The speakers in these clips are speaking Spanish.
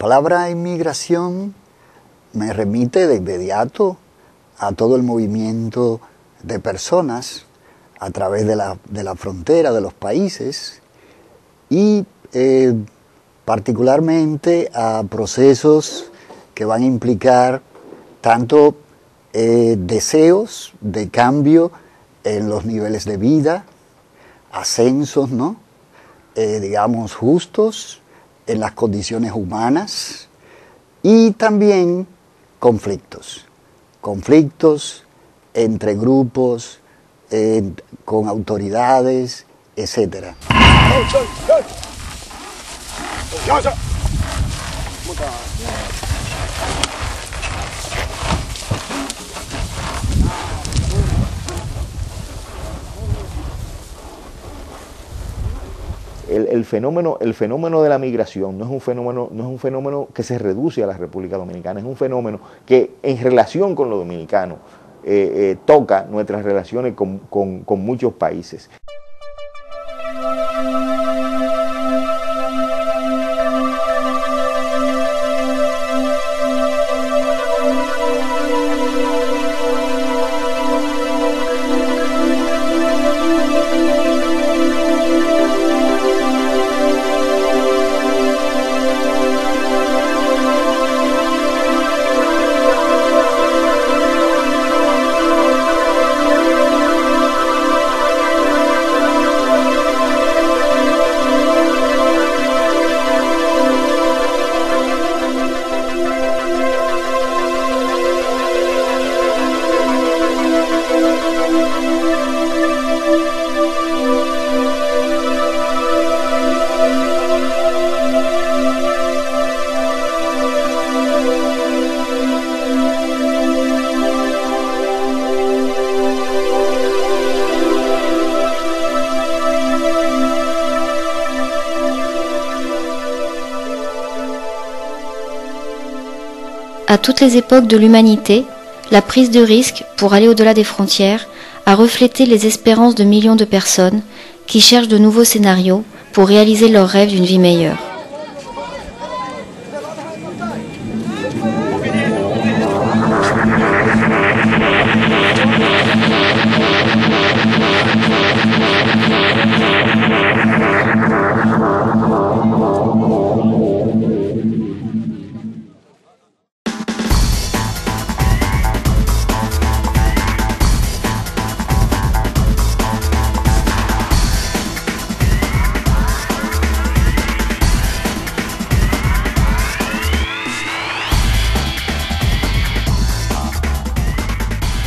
palabra inmigración me remite de inmediato a todo el movimiento de personas a través de la frontera de los países y particularmente a procesos que van a implicar tanto deseos de cambio en los niveles de vida, ascensos, ¿no? Digamos, justos en las condiciones humanas y también conflictos entre grupos, con autoridades, etc. El fenómeno de la migración no es un fenómeno que se reduce a la República Dominicana, es un fenómeno que en relación con los dominicanos toca nuestras relaciones con muchos países. À toutes les époques de l'humanité, la prise de risque pour aller au-delà des frontières a reflété les espérances de millions de personnes qui cherchent de nouveaux scénarios pour réaliser leur rêve d'une vie meilleure.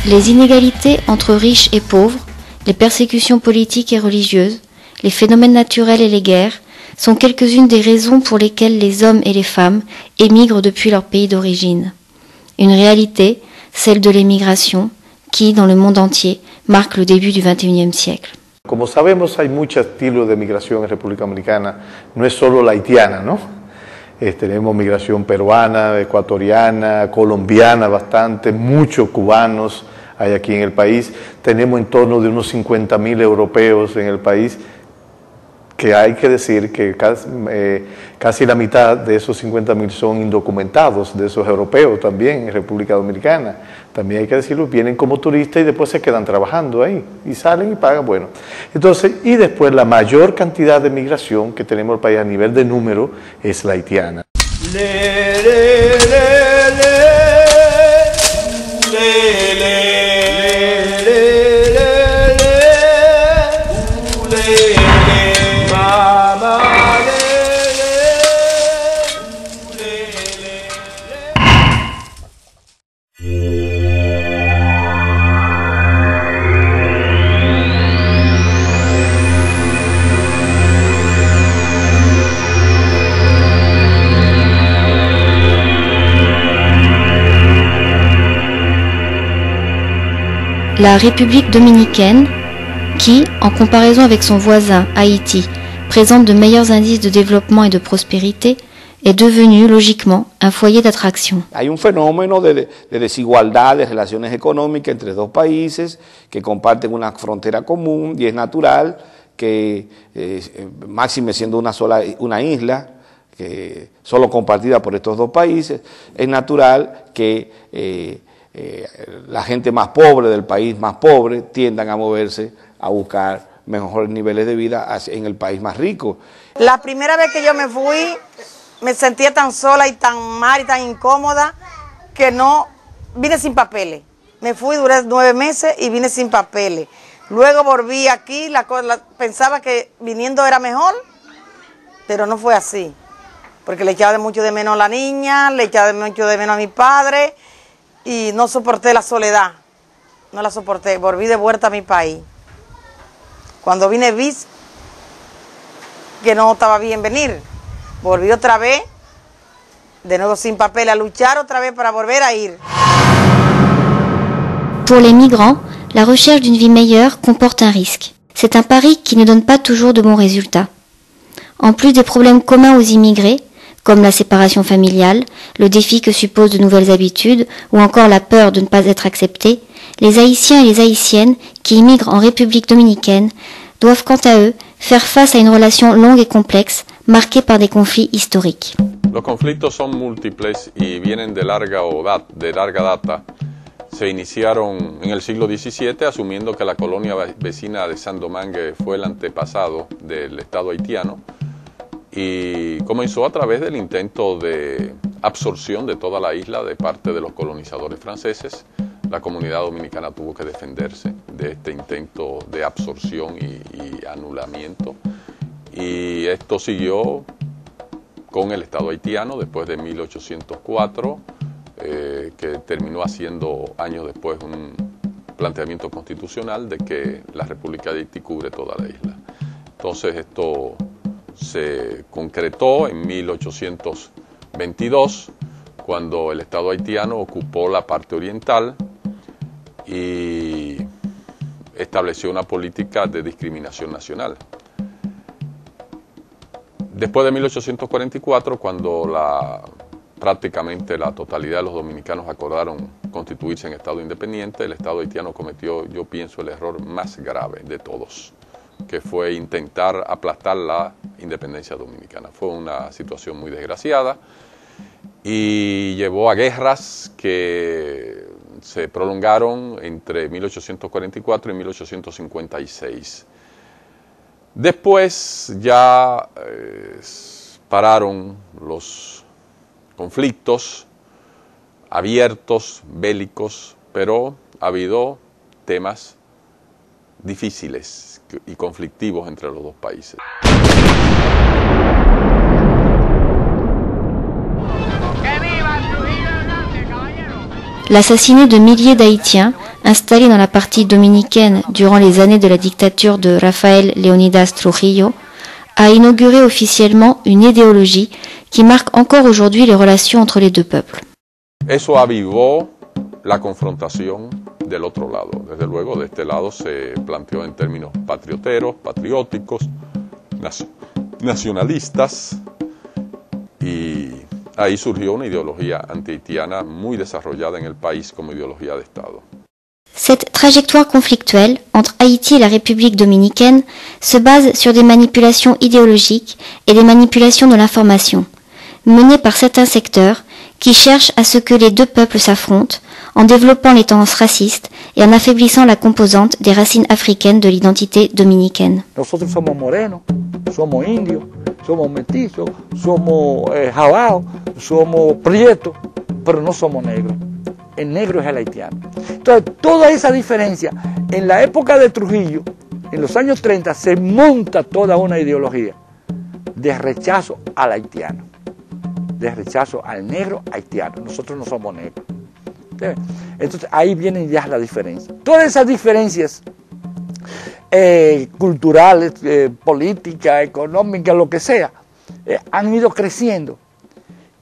Les inégalités entre riches et pauvres, les persécutions politiques et religieuses, les phénomènes naturels et les guerres sont quelques-unes des raisons pour lesquelles les hommes et les femmes émigrent depuis leur pays d'origine. Une réalité, celle de l'émigration, qui, dans le monde entier, marque le début du XXIe siècle. Como sabemos, hay muchos estilos de migración en República Dominicana, no es solo la haitiana, ¿no? Tenemos migración peruana, ecuatoriana, colombiana bastante, muchos cubanos hay aquí en el país. Tenemos en torno de unos 50.000 europeos en el país, que hay que decir que casi la mitad de esos 50.000 son indocumentados, de esos europeos también en República Dominicana. También hay que decirlo, vienen como turistas y después se quedan trabajando ahí, y salen y pagan, bueno. Entonces, y después la mayor cantidad de migración que tenemos en el país a nivel de número es la haitiana. La République dominicaine, qui, en comparaison avec son voisin Haïti, présente de meilleurs indices de développement et de prospérité, est devenue logiquement un foyer d'attraction. Hay un fenómeno de desigualdad de relaciones económicas entre dos países que comparten una frontera común y es natural que, máxime siendo una isla, que solo compartida por estos dos países, es natural que la gente más pobre del país más pobre tiendan a moverse a buscar mejores niveles de vida en el país más rico. La primera vez que yo me fui, me sentía tan sola y tan mal y tan incómoda que no, vine sin papeles. Me fui, duré 9 meses y vine sin papeles. Luego volví aquí, pensaba que viniendo era mejor, pero no fue así. Porque le echaba mucho de menos a la niña, le echaba mucho de menos a mi padre y no soporté la soledad. No la soporté, volví de vuelta a mi país. Cuando vine vi que no estaba bien venir. Volví otra vez, de nuevo sin papel, a luchar otra vez para volver a ir. Pour les migrants, la recherche d'une vie meilleure comporte un risque. C'est un pari qui ne donne pas toujours de bons résultats. En plus des problèmes communs aux immigrés, comme la séparation familiale, le défi que supposent de nouvelles habitudes ou encore la peur de ne pas être acceptés, les Haïtiens et les Haïtiennes qui immigrent en République dominicaine doivent quant à eux faire face à une relation longue et complexe marquée par des conflits historiques. Los conflictos son múltiples y vienen de larga data. Se iniciaron en el siglo XVII asumiendo que la colonia vecina de Saint-Domingue fue el antepasado del Estado haitiano y comenzó a través del intento de absorción de toda la isla de parte de los colonizadores franceses. La comunidad dominicana tuvo que defenderse de este intento de absorción y anulamiento y esto siguió con el Estado haitiano después de 1804, que terminó haciendo años después un planteamiento constitucional de que la República de Haití cubre toda la isla. Entonces esto se concretó en 1822, cuando el Estado haitiano ocupó la parte oriental y estableció una política de discriminación nacional. Después de 1844, cuando prácticamente la totalidad de los dominicanos acordaron constituirse en Estado independiente, el Estado haitiano cometió, yo pienso, el error más grave de todos, que fue intentar aplastar la independencia dominicana. Fue una situación muy desgraciada y llevó a guerras que se prolongaron entre 1844 y 1856. Después ya pararon los conflictos abiertos, bélicos, pero ha habido temas difíciles y conflictivos entre los dos países. L'assassinat de milliers d'Haïtiens installés dans la partie dominicaine durant les années de la dictature de Rafael Leonidas Trujillo a inauguré officiellement une idéologie qui marque encore aujourd'hui les relations entre les deux peuples. Eso avivó la confrontación del otro lado. Desde luego, de este lado se planteó en términos patrioteros, patrióticos, nacionalistas, y ahí surgió una ideología antihaitiana muy desarrollada en el país como ideología de Estado. Cette trajectoire conflictuelle entre Haïti et la République dominicaine se base sur des manipulations idéologiques et des manipulations de l'information, menées par certains secteurs qui cherchent à ce que les deux peuples s'affrontent en développant les tendances racistes et en affaiblissant la composante des racines africaines de l'identité dominicaine. Nosotros somos morenos, somos indios, somos mestizos, somos jabaos, somos prietos, pero no somos negros. El negro es el haitiano. Entonces, toda esa diferencia, en la época de Trujillo, en los años 30, se monta toda una ideología de rechazo al haitiano, de rechazo al negro haitiano. Nosotros no somos negros. Entonces, ahí vienen ya las diferencias. Todas esas diferencias culturales, políticas, económicas, lo que sea, han ido creciendo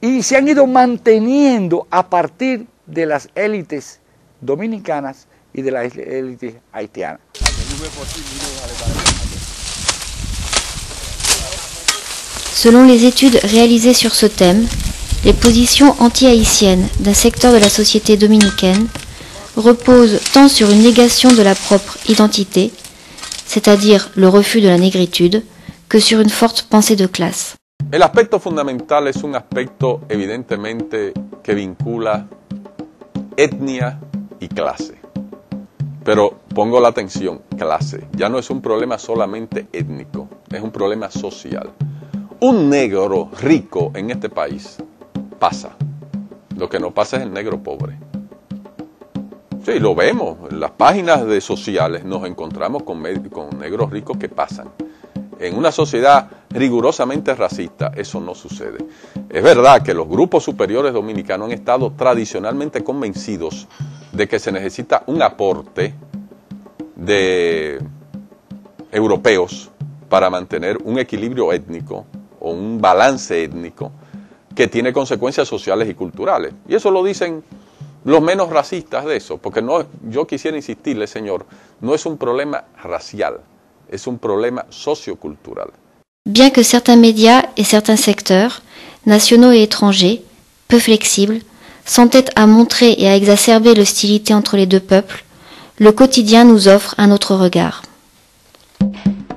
y se han ido manteniendo a partir de las élites dominicanas y de las élites haitianas. Selon les études réalisées sur ce thème, les positions anti-haïtiennes d'un secteur de la société dominicaine reposent tant sur une négation de la propre identité, c'est-à-dire le refus de la négritude, que sur une forte pensée de classe. El aspecto fundamental es un aspecto evidentemente que vincula etnia y clase. Pero pongo la atención, clase. Ya no es un problema solamente étnico, es un problema social. Un negro rico en este país pasa. Lo que no pasa es el negro pobre. Sí, lo vemos. En las páginas de sociales nos encontramos con negros ricos que pasan. En una sociedad rigurosamente racista, eso no sucede. Es verdad que los grupos superiores dominicanos han estado tradicionalmente convencidos de que se necesita un aporte de europeos para mantener un equilibrio étnico o un balance étnico que tiene consecuencias sociales y culturales. Y eso lo dicen los menos racistas de eso, porque no, yo quisiera insistirle, señor, no es un problema racial, es un problema sociocultural. Bien que certains médias et certains secteurs, nationaux et étrangers, peu flexibles, s'entêtent à montrer et à exacerber l'hostilité entre les deux peuples, le quotidien nous offre un autre regard.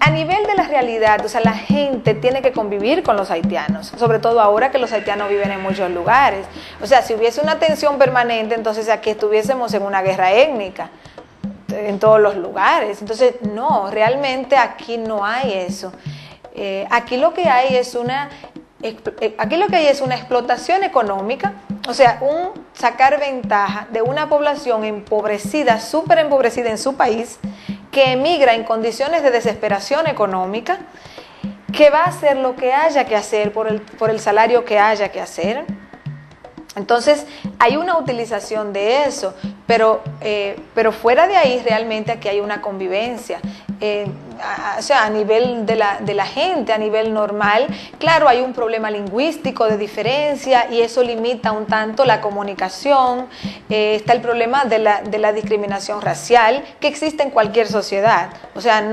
A nivel de la realidad, o sea, la gente tiene que convivir con los haitianos, sobre todo ahora que los haitianos viven en muchos lugares. O sea, si hubiese una tensión permanente, entonces aquí estuviésemos en una guerra étnica en todos los lugares. Entonces, no, realmente aquí no hay eso. Aquí lo que hay es una explotación económica, o sea, un sacar ventaja de una población empobrecida, súper empobrecida en su país, que emigra en condiciones de desesperación económica, que va a hacer lo que haya que hacer por el salario que haya que hacer. Entonces, hay una utilización de eso, pero fuera de ahí realmente aquí hay una convivencia. O sea, a nivel de la gente, a nivel normal, claro, hay un problema lingüístico de diferencia y eso limita un tanto la comunicación. Está el problema de la discriminación racial que existe en cualquier sociedad. O sea,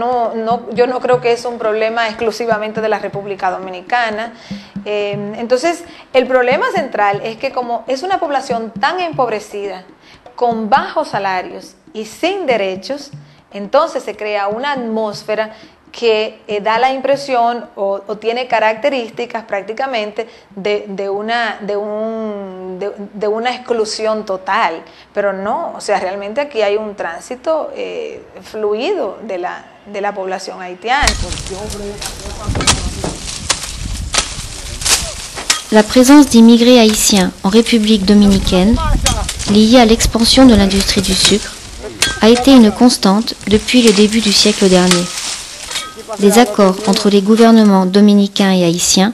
yo no creo que es un problema exclusivamente de la República Dominicana. Entonces, el problema central es que como es una población tan empobrecida, con bajos salarios y sin derechos, entonces se crea una atmósfera que da la impresión o tiene características prácticamente de una exclusión total, pero no, o sea, realmente aquí hay un tránsito fluido de la población haitiana. La présence d'immigrés haïtiens en République dominicaine, liée à l'expansion de l'industrie du sucre, a été une constante depuis le début du siècle dernier. Les accords entre les gouvernements dominicains et haïtiens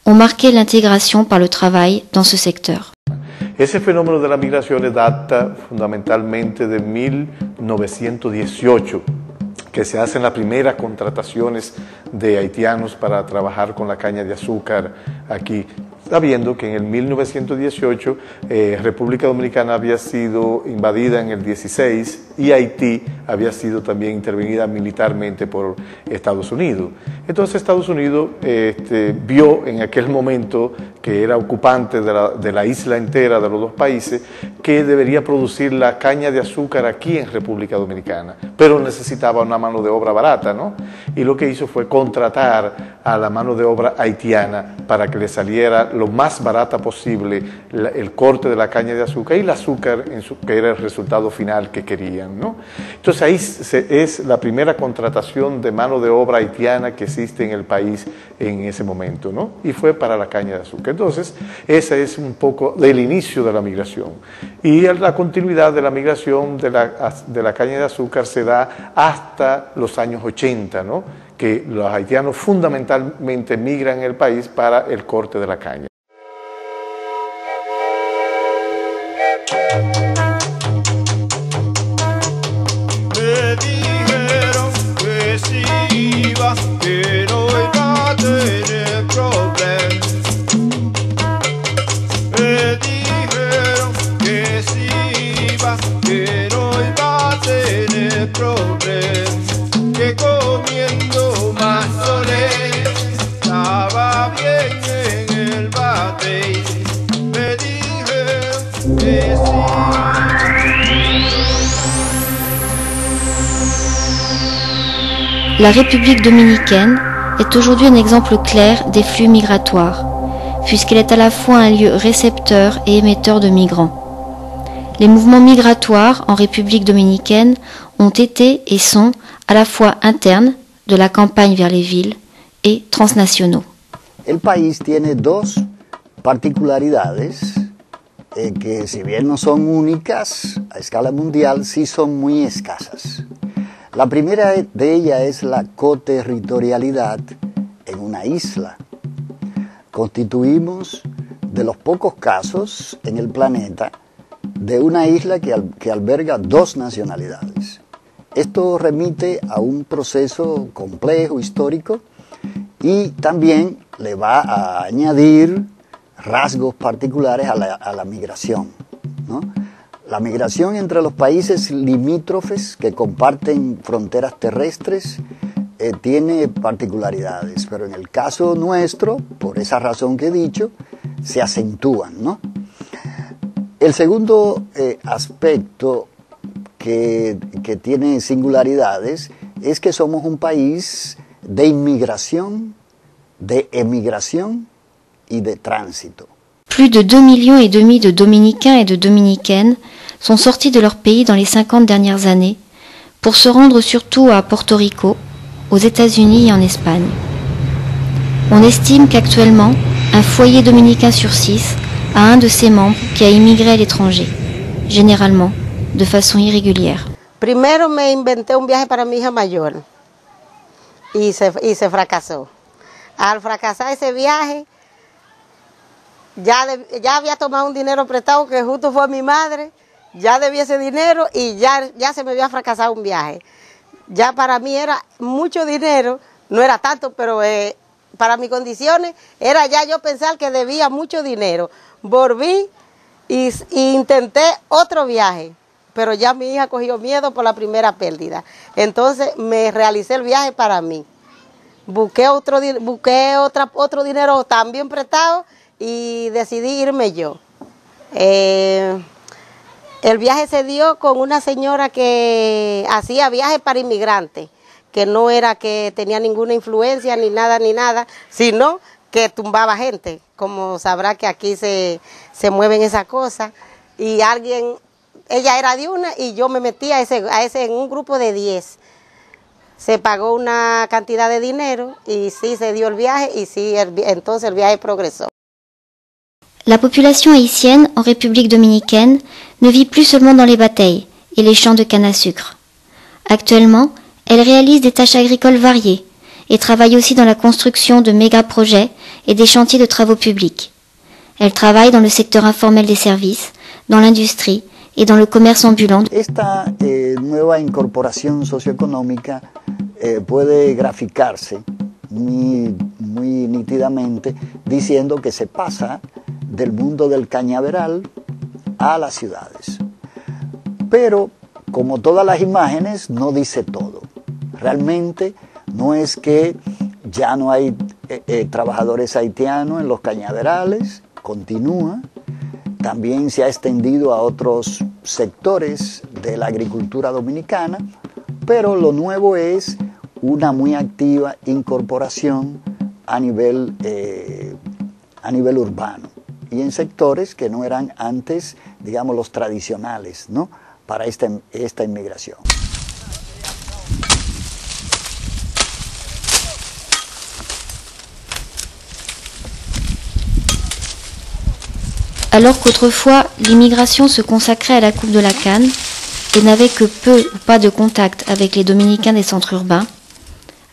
ont marqué l'intégration par le travail dans ce secteur. Ese fenómeno de las migraciones data fundamentalmente de 1918, que se hacen las primeras contrataciones de haitianos para trabajar con la caña de azúcar aquí, sabiendo que en el 1918 República Dominicana había sido invadida en el 16 y Haití había sido también intervenida militarmente por Estados Unidos. Entonces Estados Unidos vio en aquel momento que era ocupante de la isla entera de los dos países, que debería producir la caña de azúcar aquí en República Dominicana, pero necesitaba una mano de obra barata, ¿no? Y lo que hizo fue contratar a la mano de obra haitiana para que le saliera lo más barata posible el corte de la caña de azúcar y el azúcar que era el resultado final que querían, ¿no? Entonces ahí es la primera contratación de mano de obra haitiana que existe en el país en ese momento, ¿no? Y fue para la caña de azúcar. Entonces ese es un poco el inicio de la migración. Y la continuidad de la migración de la caña de azúcar se da hasta los años 80, ¿no? Que los haitianos fundamentalmente migran en el país para el corte de la caña. Me dijeron que si iba, que no iba a tener problemas. Me dijeron que si iba, que no iba a tener problemas. Que comiendo más estaba bien en el bate. Me dijeron que sí. La République dominicaine est aujourd'hui un exemple clair des flux migratoires, puisqu'elle est à la fois un lieu récepteur et émetteur de migrants. Les mouvements migratoires en République dominicaine ont été et sont à la fois internes, de la campagne vers les villes, et transnacionaux. El país tiene dos particularidades que, si bien no son únicas a escala mundial, sí son muy escasas. La primera de ellas es la coterritorialidad en una isla. Constituimos de los pocos casos en el planeta de una isla que alberga dos nacionalidades. Esto remite a un proceso complejo, histórico, y también le va a añadir rasgos particulares a la migración, ¿no? La migración entre los países limítrofes que comparten fronteras terrestres tiene particularidades, pero en el caso nuestro, por esa razón que he dicho, se acentúan, ¿no? El segundo aspecto que tiene singularidades es que somos un país de inmigración, de emigración y de tránsito. Plus de 2,5 millions de Dominicains et de Dominicaines sont sortis de leur pays dans les 50 dernières années pour se rendre surtout à Porto Rico, aux États-Unis et en Espagne. On estime qu'actuellement, un foyer dominicain sur 6 a un de ses membres qui a immigré à l'étranger, généralement de façon irrégulière. Primero me inventé un viaje para mi hija mayor y se fracasó. Al fracasar ese viaje, ya había tomado un dinero prestado que justo fue mi madre, ya debía ese dinero y ya se me había fracasado un viaje. Ya para mí era mucho dinero, no era tanto, pero para mis condiciones era ya yo pensar que debía mucho dinero. Volví y intenté otro viaje, pero ya mi hija cogió miedo por la primera pérdida. Entonces me realicé el viaje para mí. Busqué otro dinero también prestado y decidí irme yo. El viaje se dio con una señora que hacía viajes para inmigrantes, que no era que tenía ninguna influencia ni nada, sino que tumbaba gente. Como sabrá que aquí se mueven esas cosas. Y ella era de una y yo me metí en un grupo de 10. Se pagó una cantidad de dinero y sí se dio el viaje y sí, entonces el viaje progresó. La population haïtienne en République dominicaine ne vit plus seulement dans les batailles et les champs de canne à sucre. Actuellement, elle réalise des tâches agricoles variées et travaille aussi dans la construction de méga-projets et des chantiers de travaux publics. Elle travaille dans le secteur informel des services, dans l'industrie et dans le commerce ambulant. Esta nueva incorporación socioeconómica puede graficarse muy nítidamente diciendo que se pasa del mundo del cañaveral a las ciudades. Pero, como todas las imágenes, no dice todo. Realmente no es que ya no hay trabajadores haitianos en los cañaverales, continúa. También se ha extendido a otros sectores de la agricultura dominicana, pero lo nuevo es una muy activa incorporación a nivel urbano y en sectores que no eran antes, digamos, los tradicionales, ¿no?, para esta inmigración. Alors qu'autrefois, l'immigration se consacrait à la coupe de la canne et n'avait que peu ou pas de contact avec les Dominicains des centres urbains,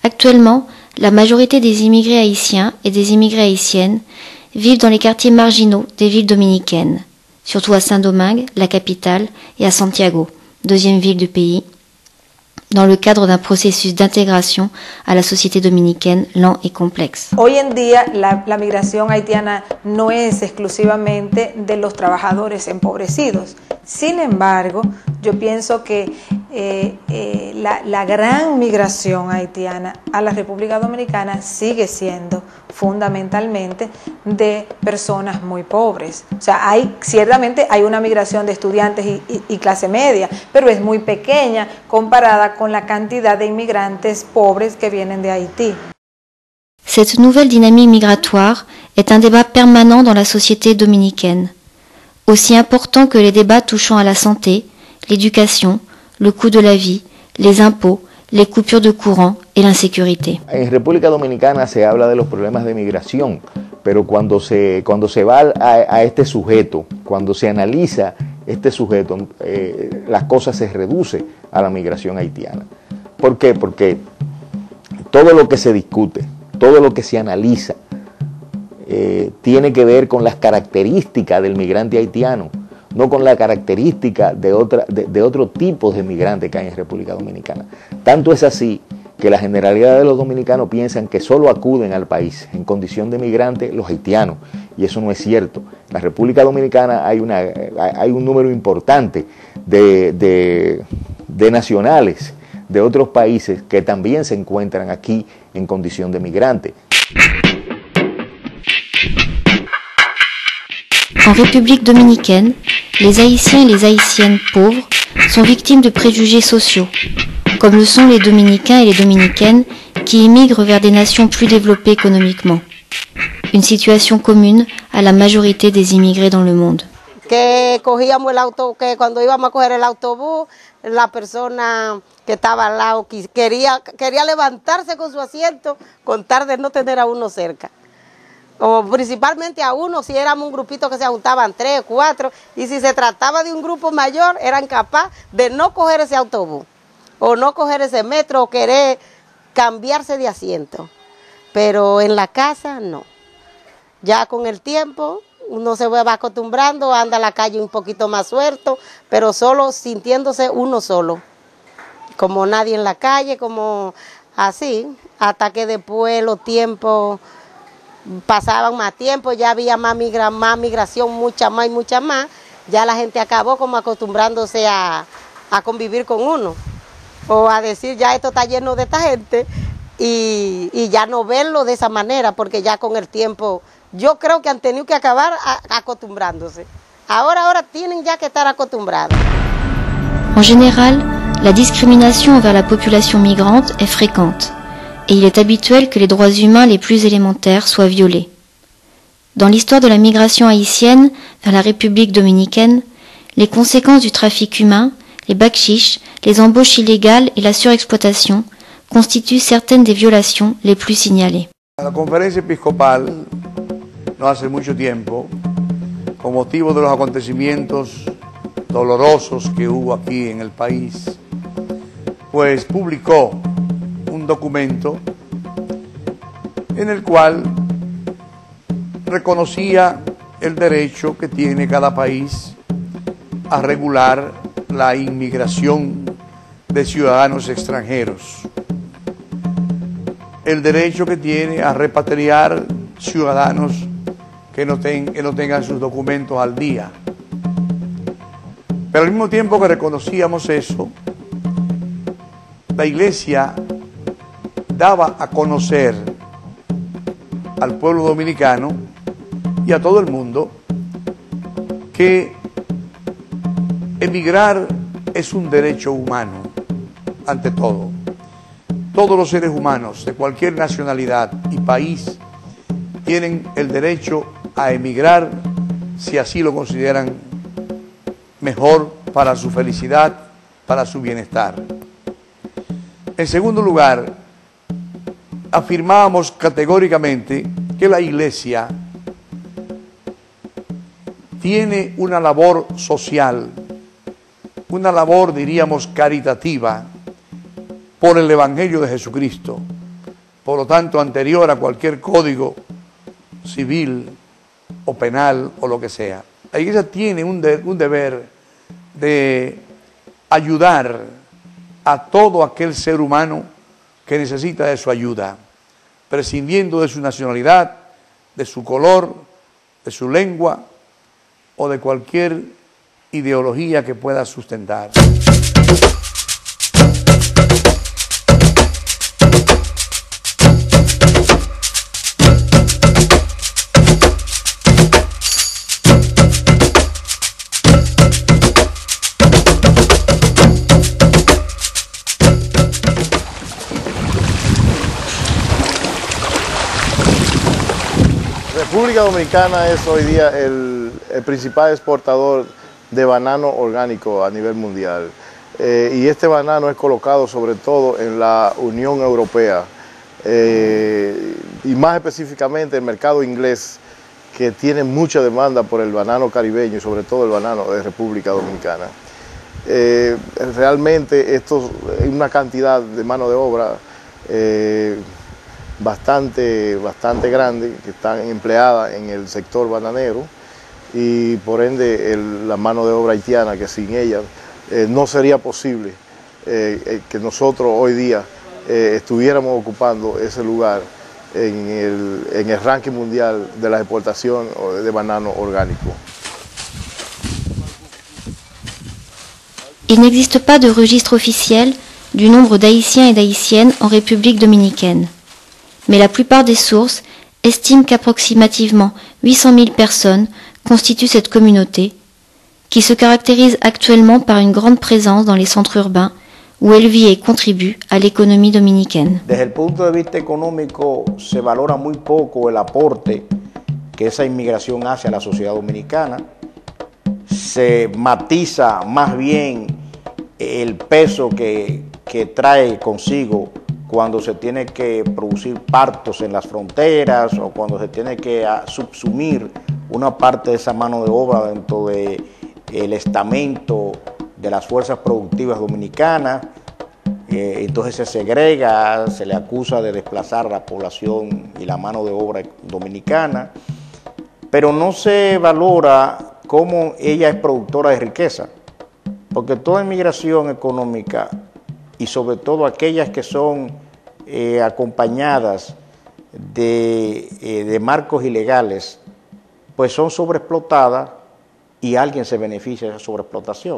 actuellement, la majorité des immigrés haïtiens et des immigrées haïtiennes vivent dans les quartiers marginaux des villes dominicaines, surtout à Saint-Domingue, la capitale, et à Santiago, deuxième ville du pays, dans le cadre d'un processus d'intégration à la société dominicaine lent et complexe. Hoy en día la migración haitiana no es exclusivamente de los trabajadores empobrecidos. Sin embargo, yo pienso que la gran migración haitiana a la República Dominicana sigue siendo fundamentalmente de personas muy pobres. O sea, ciertamente hay una migración de estudiantes y clase media, pero es muy pequeña comparada con la cantidad de inmigrantes pobres que vienen de Haití. Cette nouvelle dynamique migratoire est un débat permanent dans la société dominicaine, aussi important que les débats touchant à la santé, l'éducation, le coût de la vie, les impôts, les coupures de courant et l'insécurité. En República Dominicana se habla de los problemas de migración, pero cuando se va a este sujeto, cuando se analiza este sujeto, las cosas se reducen a la migración haitiana. ¿Por qué? Porque todo lo que se discute, todo lo que se analiza, tiene que ver con las características del migrante haitiano, no con la característica de otro tipo de migrante que hay en República Dominicana. Tanto es así que la generalidad de los dominicanos piensan que solo acuden al país en condición de migrante los haitianos, y eso no es cierto. En la República Dominicana hay un número importante de nacionales de otros países que también se encuentran aquí en condición de migrante. En République dominicaine, les Haïtiens et les Haïtiennes pauvres sont victimes de préjugés sociaux, comme le sont les Dominicains et les Dominicaines qui émigrent vers des nations plus développées économiquement. Une situation commune à la majorité des immigrés dans le monde. Que cogíamos el auto, que cuando íbamos a coger el autobús, la persona que estaba al lado quería levantarse con su asiento con tal de no tener a uno cerca. O principalmente a uno, si éramos un grupito que se juntaban 3, 4, y si se trataba de un grupo mayor, eran capaces de no coger ese autobús, o no coger ese metro, o querer cambiarse de asiento. Pero en la casa, no. Ya con el tiempo, uno se va acostumbrando, anda a la calle un poquito más suelto, pero solo sintiéndose uno solo. Como nadie en la calle, como así, hasta que después los tiempos pasaban más tiempo, ya había más migración, mucha más, ya la gente acabó como acostumbrándose a convivir con uno, o a decir ya esto está lleno de esta gente, y ya no verlo de esa manera, porque ya con el tiempo, yo creo que han tenido que acabar acostumbrándose. Ahora tienen ya que estar acostumbrados. En général, la discrimination envers la population migrante est fréquente. Et il est habituel que les droits humains les plus élémentaires soient violés. Dans l'histoire de la migration haïtienne vers la République dominicaine, les conséquences du trafic humain, les bakchiches, les embauches illégales et la surexploitation constituent certaines des violations les plus signalées. La conferencia episcopal, no hace mucho tiempo, con motivo de los acontecimientos dolorosos que hubo aquí en el país, pues publicó un documento en el cual reconocía el derecho que tiene cada país a regular la inmigración de ciudadanos extranjeros, el derecho que tiene a repatriar ciudadanos que no tengan sus documentos al día. Pero al mismo tiempo que reconocíamos eso, la Iglesia daba a conocer al pueblo dominicano y a todo el mundo que emigrar es un derecho humano, ante todo. Todos los seres humanos de cualquier nacionalidad y país tienen el derecho a emigrar si así lo consideran mejor para su felicidad, para su bienestar. En segundo lugar, afirmábamos categóricamente que la Iglesia tiene una labor social, una labor, diríamos, caritativa por el Evangelio de Jesucristo, por lo tanto anterior a cualquier código civil o penal o lo que sea. La Iglesia tiene un deber de ayudar a todo aquel ser humano que necesita de su ayuda, prescindiendo de su nacionalidad, de su color, de su lengua o de cualquier ideología que pueda sustentar. República Dominicana es hoy día el principal exportador de banano orgánico a nivel mundial. Y este banano es colocado sobre todo en la Unión Europea y más específicamente el mercado inglés, que tiene mucha demanda por el banano caribeño y sobre todo el banano de República Dominicana. Realmente esto es una cantidad de mano de obra bastante grande que están empleadas en el sector bananero, y por ende la mano de obra haitiana, que sin ella no sería posible que nosotros hoy día estuviéramos ocupando ese lugar en el ranking mundial de la exportación de banano orgánico. Il n'existe pas de registre officiel du nombre d'Haïtiens et d'Haïtiennes en République dominicaine. Mais la plupart des sources estiment qu'approximativement 800 000 personnes constituent cette communauté, qui se caractérise actuellement par une grande présence dans les centres urbains, où elle vit et contribue à l'économie dominicaine. Desde el punto de vista económico, se valora muy poco el aporte que esa inmigración hace a la sociedad dominicana. Se matiza más bien el peso que trae consigo cuando se tiene que producir partos en las fronteras o cuando se tiene que subsumir una parte de esa mano de obra dentro del estamento de las fuerzas productivas dominicanas. Entonces se segrega, se le acusa de desplazar la población y la mano de obra dominicana, pero no se valora cómo ella es productora de riqueza, porque toda inmigración económica, y sobre todo aquellas que son acompañadas de marcos ilegales, pues son sobreexplotadas y alguien se beneficia de esa sobreexplotación.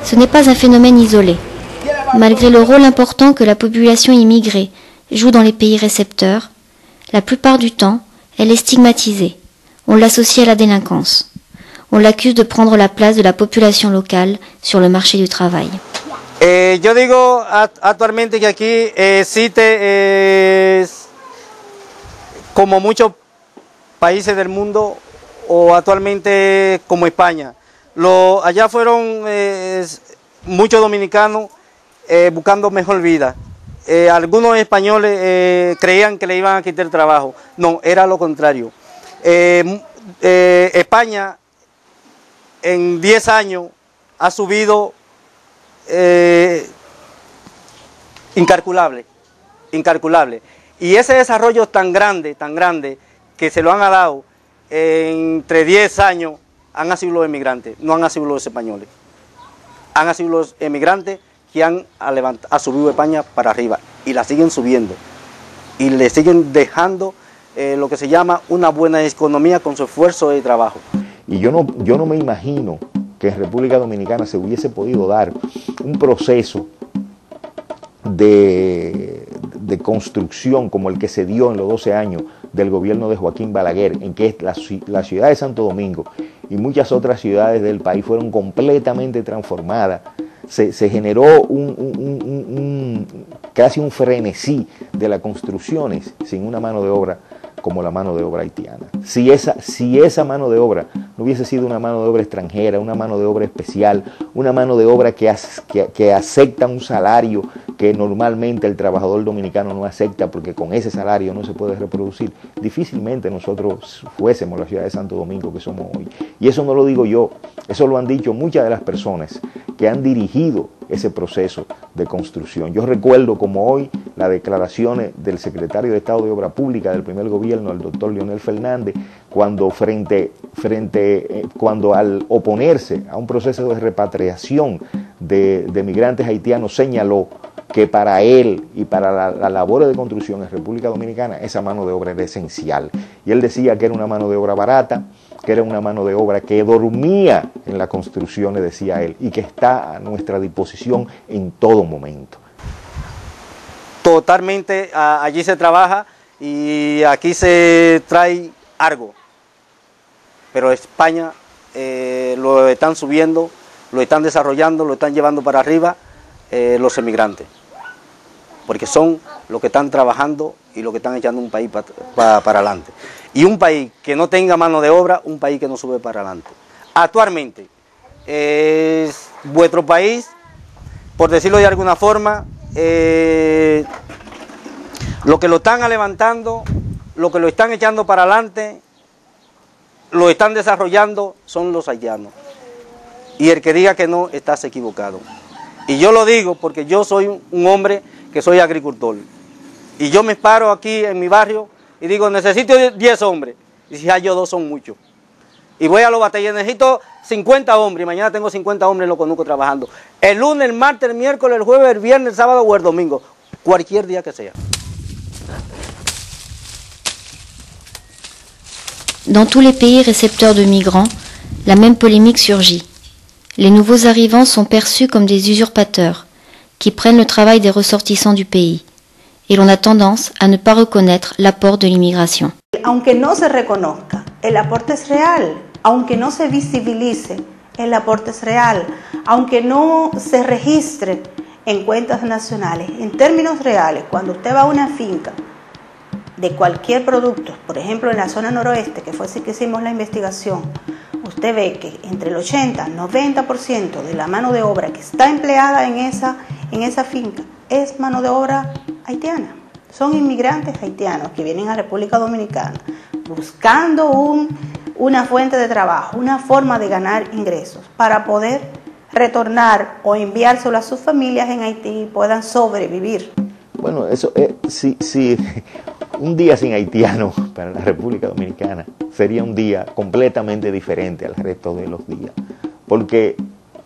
Ce n'est pas un phénomène isolé. Malgré le rôle important que la population immigrée joue dans les pays récepteurs, la plupart du temps, elle est stigmatisée. On l'associe à la délinquance. On l'accuse de prendre la place de la population locale sur le marché du travail. Yo digo actualmente que aquí existe, como muchos países del mundo, o actualmente como España. Allá fueron muchos dominicanos buscando mejor vida. Algunos españoles creían que le iban a quitar el trabajo. No, era lo contrario. España en 10 años ha subido incalculable. Y ese desarrollo tan grande que se lo han dado entre 10 años, han sido los emigrantes, no han sido los españoles. Han sido los emigrantes que han subido España para arriba y la siguen subiendo. Y le siguen dejando lo que se llama una buena economía con su esfuerzo de trabajo. Y yo no me imagino que en República Dominicana se hubiese podido dar un proceso de construcción como el que se dio en los 12 años del gobierno de Joaquín Balaguer, en que la ciudad de Santo Domingo y muchas otras ciudades del país fueron completamente transformadas. Se generó casi un frenesí de las construcciones sin una mano de obra como la mano de obra haitiana. Si esa mano de obra no hubiese sido una mano de obra extranjera, una mano de obra especial, una mano de obra que acepta un salario que normalmente el trabajador dominicano no acepta porque con ese salario no se puede reproducir, difícilmente nosotros fuésemos la ciudad de Santo Domingo que somos hoy. Y eso no lo digo yo, eso lo han dicho muchas de las personas que han dirigido ese proceso de construcción. Yo recuerdo como hoy las declaraciones del secretario de Estado de Obra Pública del primer gobierno, el doctor Leonel Fernández, cuando al oponerse a un proceso de repatriación de migrantes haitianos señaló que para él y para la labor de construcción en República Dominicana esa mano de obra era esencial. Y él decía que era una mano de obra barata, que era una mano de obra que dormía en las construcciones, decía él, y que está a nuestra disposición en todo momento. Totalmente, allí se trabaja y aquí se trae algo. pero España lo están subiendo, lo están desarrollando, lo están llevando para arriba los emigrantes, porque son los que están trabajando y los que están echando un país para adelante. Y un país que no tenga mano de obra, un país que no sube para adelante. Actualmente, vuestro país, por decirlo de alguna forma, lo que lo están levantando, lo que lo están echando para adelante, lo están desarrollando, son los haitianos. Y el que diga que no, estás equivocado. Y yo lo digo porque yo soy un hombre que soy agricultor. Y yo me paro aquí en mi barrio y digo, necesito 10 hombres. Y si hay yo 2 son muchos. Y voy a los batallones, necesito 50 hombres. Y mañana tengo 50 hombres en lo conozco trabajando. El lunes, el martes, el miércoles, el jueves, el viernes, el sábado o el domingo. Cualquier día que sea. Dans tous les pays récepteurs de migrants, la même polémique surgit. Les nouveaux arrivants sont perçus comme des usurpateurs, qui prennent le travail des ressortissants du pays, et l'on a tendance à ne pas reconnaître l'apport de l'immigration. Aunque no se reconozca, el aporte es real, aunque no se visibilice, el aporte es real, aunque no se registre en cuentas nacionales. En términos reales, cuando usted va a una finca de cualquier producto, por ejemplo en la zona noroeste, que fue así que hicimos la investigación, usted ve que entre el 80 y 90% de la mano de obra que está empleada en esa finca es mano de obra haitiana. Son inmigrantes haitianos que vienen a República Dominicana buscando una fuente de trabajo, una forma de ganar ingresos para poder retornar o enviárselo a sus familias en Haití y puedan sobrevivir. Bueno, eso sí, un día sin haitianos para la República Dominicana sería un día completamente diferente al resto de los días, porque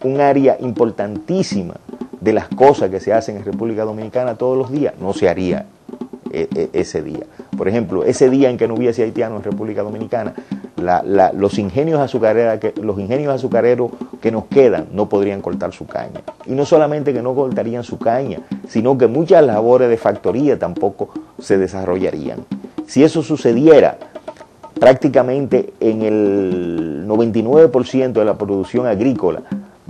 un área importantísima de las cosas que se hacen en República Dominicana todos los días no se haría ese día. Por ejemplo, ese día en que no hubiese haitianos en República Dominicana, los ingenios azucareros que nos quedan no podrían cortar su caña. Y no solamente que no cortarían su caña, sino que muchas labores de factoría tampoco se desarrollarían. Si eso sucediera, prácticamente en el 99% de la producción agrícola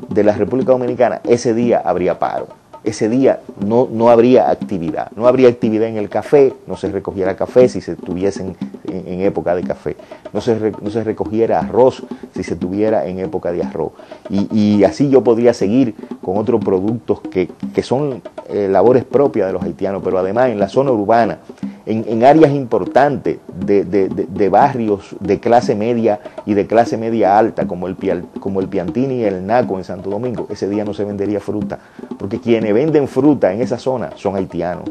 de la República Dominicana, ese día habría paro. Ese día no habría actividad. No habría actividad en el café, no se recogiera café si se estuviesen en época de café. No se recogiera arroz si se estuviera en época de arroz. Y así yo podría seguir con otros productos que son labores propias de los haitianos, pero además en la zona urbana, en áreas importantes de barrios de clase media y de clase media alta, como el Piantini y el Naco en Santo Domingo, ese día no se vendería fruta, porque quienes venden fruta en esa zona son haitianos.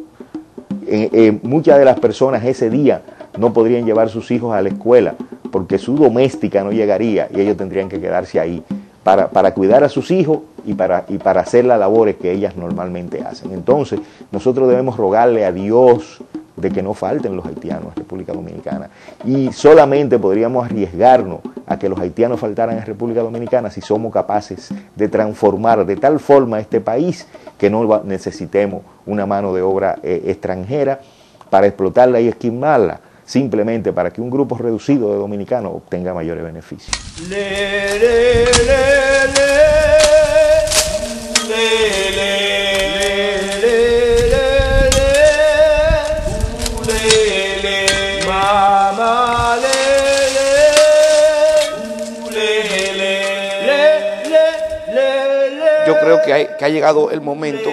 Muchas de las personas ese día no podrían llevar sus hijos a la escuela, porque su doméstica no llegaría y ellos tendrían que quedarse ahí para cuidar a sus hijos y para hacer las labores que ellas normalmente hacen. Entonces, nosotros debemos rogarle a Dios de que no falten los haitianos en República Dominicana. Y solamente podríamos arriesgarnos a que los haitianos faltaran en República Dominicana si somos capaces de transformar de tal forma este país que no necesitemos una mano de obra extranjera para explotarla y esquimarla, simplemente para que un grupo reducido de dominicanos obtenga mayores beneficios. Yo creo que ha llegado el momento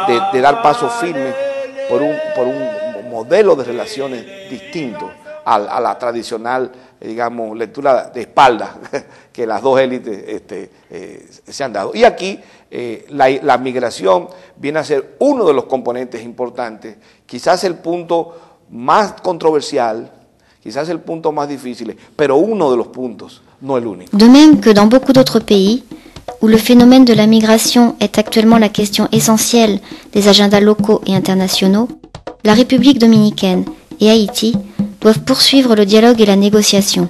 de dar paso firme por un modelo de relaciones distinto a la tradicional, digamos, lectura de espalda que las dos élites se han dado. Y aquí la migración viene a ser uno de los componentes importantes, quizás el punto más controversial, quizás el punto más difícil, pero uno de los puntos, no el único. De même que dans beaucoup d'autres pays, où le phénomène de la migration est actuellement la question essentielle des agendas locaux et internationaux, la République dominicaine et Haïti doivent poursuivre le dialogue et la négociation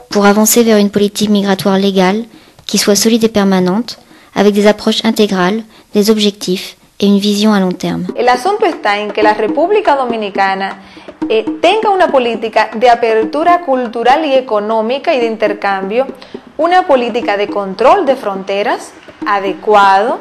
pour avancer vers une politique migratoire légale qui soit solide et permanente, avec des approches intégrales, des objectifs et une vision à long terme. El asunto está en que la República Dominicana tenga una política de apertura cultural y económica y de intercambio, una política de control de fronteras adecuado,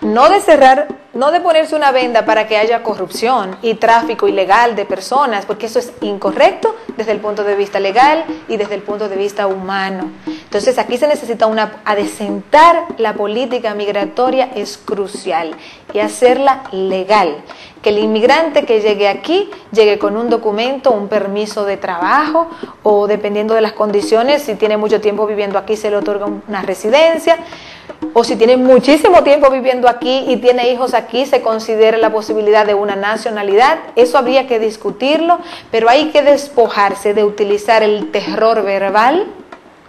no de cerrar, no de ponerse una venda para que haya corrupción y tráfico ilegal de personas, porque eso es incorrecto desde el punto de vista legal y desde el punto de vista humano. Entonces aquí se necesita adecentar la política migratoria es crucial y hacerla legal. Que el inmigrante que llegue aquí, llegue con un documento, un permiso de trabajo o dependiendo de las condiciones, si tiene mucho tiempo viviendo aquí se le otorga una residencia, o si tiene muchísimo tiempo viviendo aquí y tiene hijos aquí, se considera la posibilidad de una nacionalidad. Eso habría que discutirlo, pero hay que despojarse de utilizar el terror verbal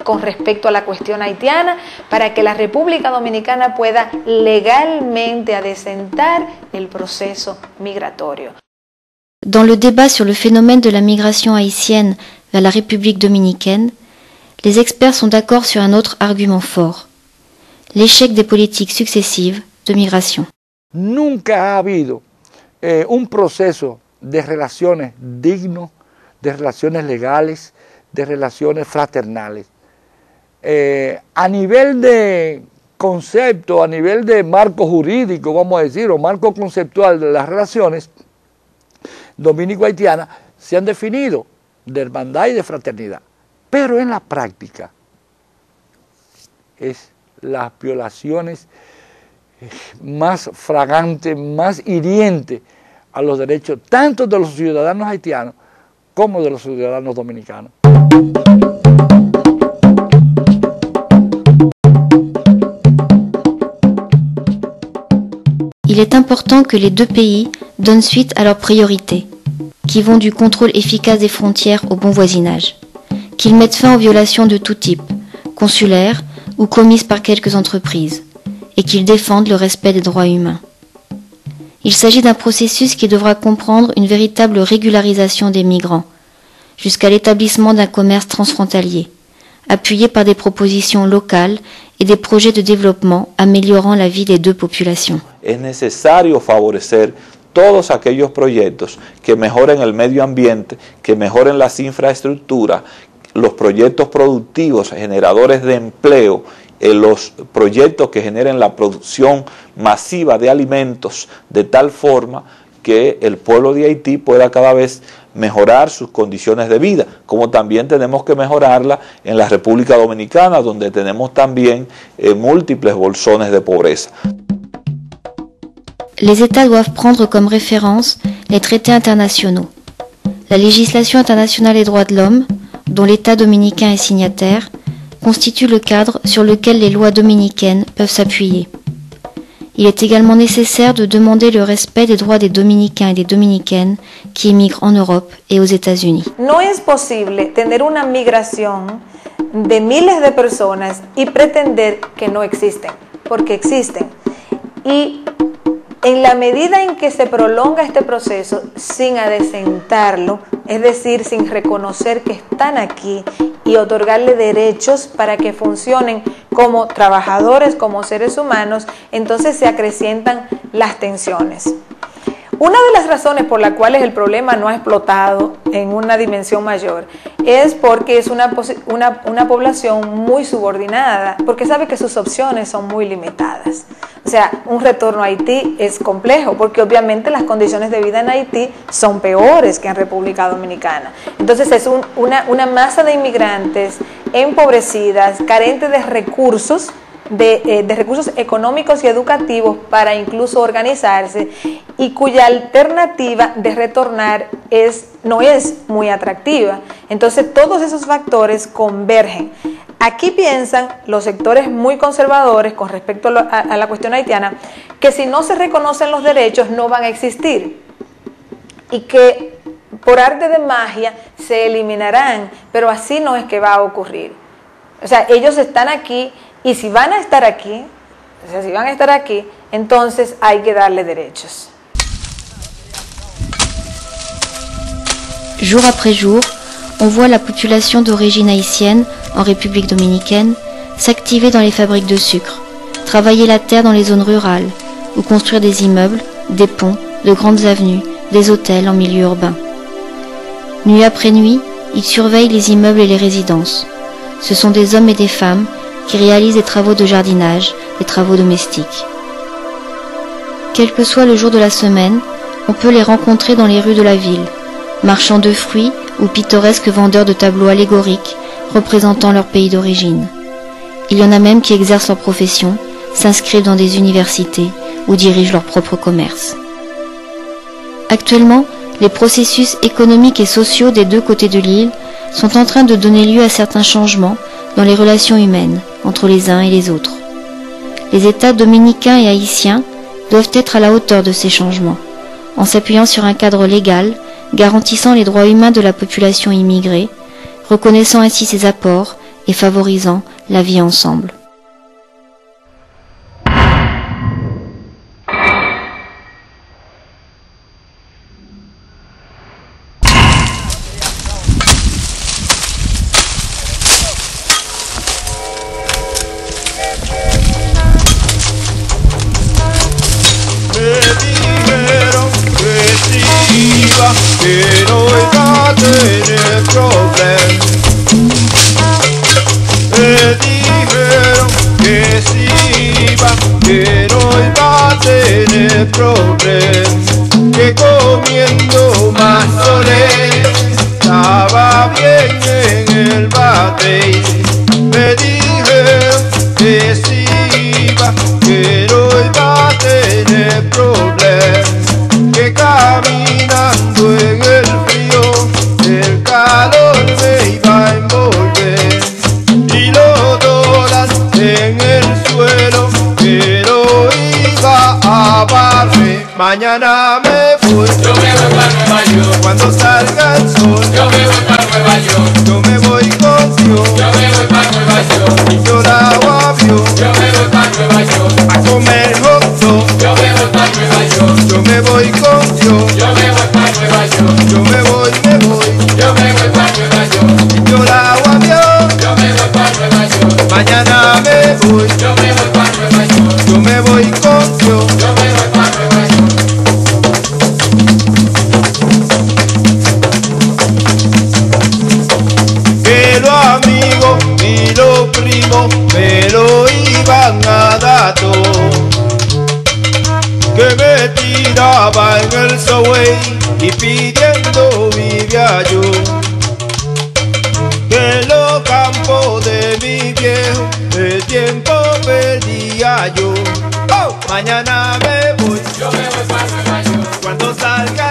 con respecto a la cuestión haitiana para que la República Dominicana pueda legalmente adecentar el proceso migratorio. Dans le débat sur le phénomène de la migration haïtienne vers la République dominicaine, les experts sont d'accord sur un autre argument fort: l'échec des politiques successives de migración. Nunca ha habido un proceso de relaciones digno, de relaciones legales, de relaciones fraternales. A nivel de concepto, a nivel de marco jurídico, vamos a decir, o marco conceptual de las relaciones dominico-haitianas, se han definido de hermandad y de fraternidad. Pero en la práctica es las violaciones más flagrantes, más hirientes a los derechos tanto de los ciudadanos haitianos como de los ciudadanos dominicanos. Il est important que les deux pays donnent suite à leurs priorités, qui vont du contrôle efficace des frontières au bon voisinage, qu'ils mettent fin aux violations de tout type, consulaires ou commises par quelques entreprises, et qu'ils défendent le respect des droits humains. Il s'agit d'un processus qui devra comprendre une véritable régularisation des migrants, jusqu'à l'établissement d'un commerce transfrontalier, appuyé par des propositions locales et des projets de développement améliorant la vie des deux populations. Es necesario favorecer todos aquellos proyectos que mejoren el medio ambiente, que mejoren las infraestructuras, los proyectos productivos generadores de empleo, los proyectos que generen la producción masiva de alimentos de tal forma que el pueblo de Haití pueda cada vez mejorar sus condiciones de vida, como también tenemos que mejorarla en la República Dominicana, donde tenemos también múltiples bolsones de pobreza. Les États doivent prendre comme référence les traités internationaux, la législation internationale des droits de l'homme, dont l'État dominicain est signataire, constitue le cadre sur lequel les lois dominicaines peuvent s'appuyer. Il est également nécessaire de demander le respect des droits des Dominicains et des Dominicaines qui émigrent en Europe et aux États-Unis. No es posible tener una migración de miles de personas y pretender que no existen, porque existen. Y en la medida en que se prolonga este proceso sin adecentarlo, es decir, sin reconocer que están aquí y otorgarle derechos para que funcionen como trabajadores, como seres humanos, entonces se acrecientan las tensiones. Una de las razones por las cuales el problema no ha explotado en una dimensión mayor es porque es una población muy subordinada, porque sabe que sus opciones son muy limitadas. O sea, un retorno a Haití es complejo, porque obviamente las condiciones de vida en Haití son peores que en República Dominicana. Entonces es una masa de inmigrantes empobrecidas, carentes de recursos, de recursos económicos y educativos para incluso organizarse, y cuya alternativa de retornar no es muy atractiva. Entonces todos esos factores convergen. Aquí piensan los sectores muy conservadores con respecto a la cuestión haitiana que si no se reconocen los derechos no van a existir y que por arte de magia se eliminarán, pero así no es que va a ocurrir. O sea, ellos están aquí y si van a estar aquí, entonces hay que darle derechos. Jour après jour, on voit la population d'origine haïtienne en République dominicaine s'activer dans les fabriques de sucre, travailler la terre dans les zones rurales ou construire des immeubles, des ponts, de grandes avenues, des hôtels en milieu urbain. Nuit après nuit, ils surveillent les immeubles et les résidences. Ce sont des hommes et des femmes qui réalisent des travaux de jardinage, des travaux domestiques. Quel que soit le jour de la semaine, on peut les rencontrer dans les rues de la ville, marchands de fruits ou pittoresques vendeurs de tableaux allégoriques représentant leur pays d'origine. Il y en a même qui exercent leur profession, s'inscrivent dans des universités ou dirigent leur propre commerce. Actuellement, les processus économiques et sociaux des deux côtés de l'île sont en train de donner lieu à certains changements dans les relations humaines entre les uns et les autres. Les États dominicains et haïtiens doivent être à la hauteur de ces changements, en s'appuyant sur un cadre légal garantissant les droits humains de la population immigrée, reconnaissant ainsi ses apports et favorisant la vie ensemble. Que no iba a tener problemas. Me dijeron que sí iba, que no iba a tener problemas. Que comiendo más estaba bien en el bate. Me dijeron que sí iba, que no iba a tener problemas. Que caminando en el frío, el calor me iba a envolver. Y los dólares en el suelo, pero iba a barrer. Mañana me voy, yo me voy para Nueva York. Cuando salga el sol, yo me voy para Nueva York. Yo me voy con Dios, yo me voy para Nueva York. Y yo la avión, yo me voy para Nueva York. A comer hot dog, yo me voy para Nueva York. Yo me voy con Dios, yo me voy para Nueva York. Yo me voy, yo me voy para Nueva York. Y yo la avión, yo me voy para Nueva York. Mañana me voy, yo me voy para Nueva York. Yo me voy con Dios, yo me voy para Nueva York. Que los amigos y los primos me lo iban a dar todo. Que me tiraba en el subway y pidiendo vivía yo. Que en los campos de mi viejo el tiempo perdía yo. Oh, mañana me voy, yo me voy para Nueva York. Cuando salga